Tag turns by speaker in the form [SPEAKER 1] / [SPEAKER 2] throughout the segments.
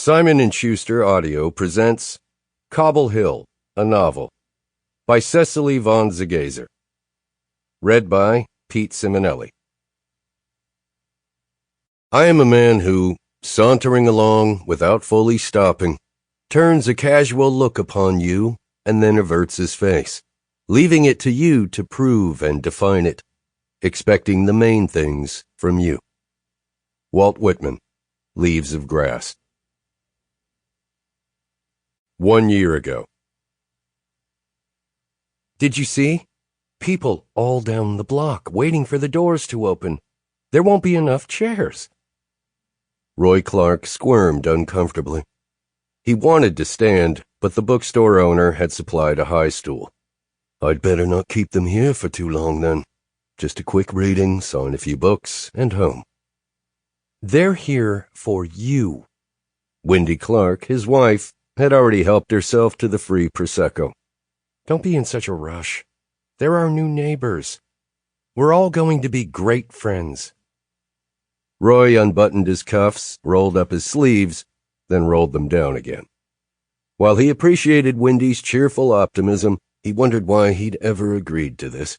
[SPEAKER 1] Simon & Schuster Audio presents Cobble Hill, a novel, by Cecily Von Ziegesar. Read by Pete Simonelli. I am a man who, sauntering along without fully stopping, turns a casual look upon you and then averts his face, leaving it to you to prove and define it, expecting the main things from you. Walt Whitman, Leaves of Grass. 1 year ago. Did you see? People all down the block waiting for the doors to open. There won't be enough chairs. Roy Clark squirmed uncomfortably. He wanted to stand, but the bookstore owner had supplied a high stool. I'd better not keep them here for too long, then. Just a quick reading, sign a few books, and home. They're here for you. Wendy Clark, his wife, had already helped herself to the free Prosecco. Don't be in such a rush. They're our new neighbors. We're all going to be great friends. Roy unbuttoned his cuffs, rolled up his sleeves, then rolled them down again. While he appreciated Wendy's cheerful optimism, he wondered why he'd ever agreed to this.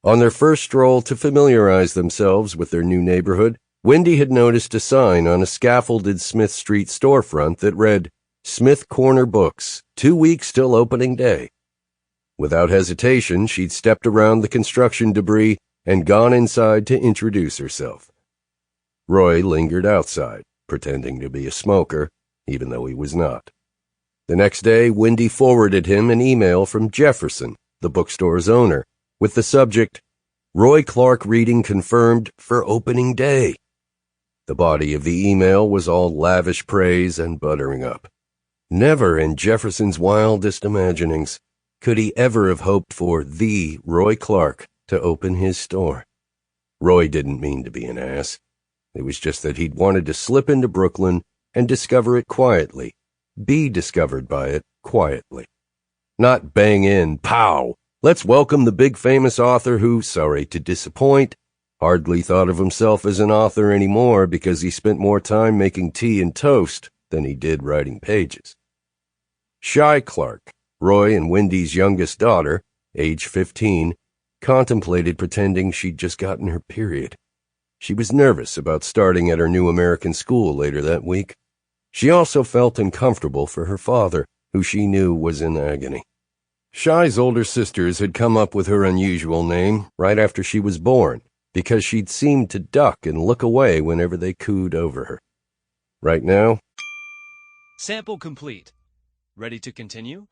[SPEAKER 1] On their first stroll to familiarize themselves with their new neighborhood, Wendy had noticed a sign on a scaffolded Smith Street storefront that read, Smith Corner Books, 2 weeks till opening day. Without hesitation, she'd stepped around the construction debris and gone inside to introduce herself. Roy lingered outside, pretending to be a smoker, even though he was not. The next day, Wendy forwarded him an email from Jefferson, the bookstore's owner, with the subject, Roy Clark reading confirmed for opening day. The body of the email was all lavish praise and buttering up. Never in Jefferson's wildest imaginings could he ever have hoped for the Roy Clark to open his store. Roy didn't mean to be an ass. It was just that he'd wanted to slip into Brooklyn and discover it quietly, be discovered by it quietly. Not bang in, pow, let's welcome the big famous author who, sorry to disappoint, hardly thought of himself as an author anymore because he spent more time making tea and toast than he did writing pages. Shy Clark, Roy and Wendy's youngest daughter, age 15, contemplated pretending she'd just gotten her period. She was nervous about starting at her new American school later that week. She also felt uncomfortable for her father, who she knew was in agony. Shy's older sisters had come up with her unusual name right after she was born, because she'd seemed to duck and look away whenever they cooed over her. Right now,
[SPEAKER 2] Sample complete. Ready to continue?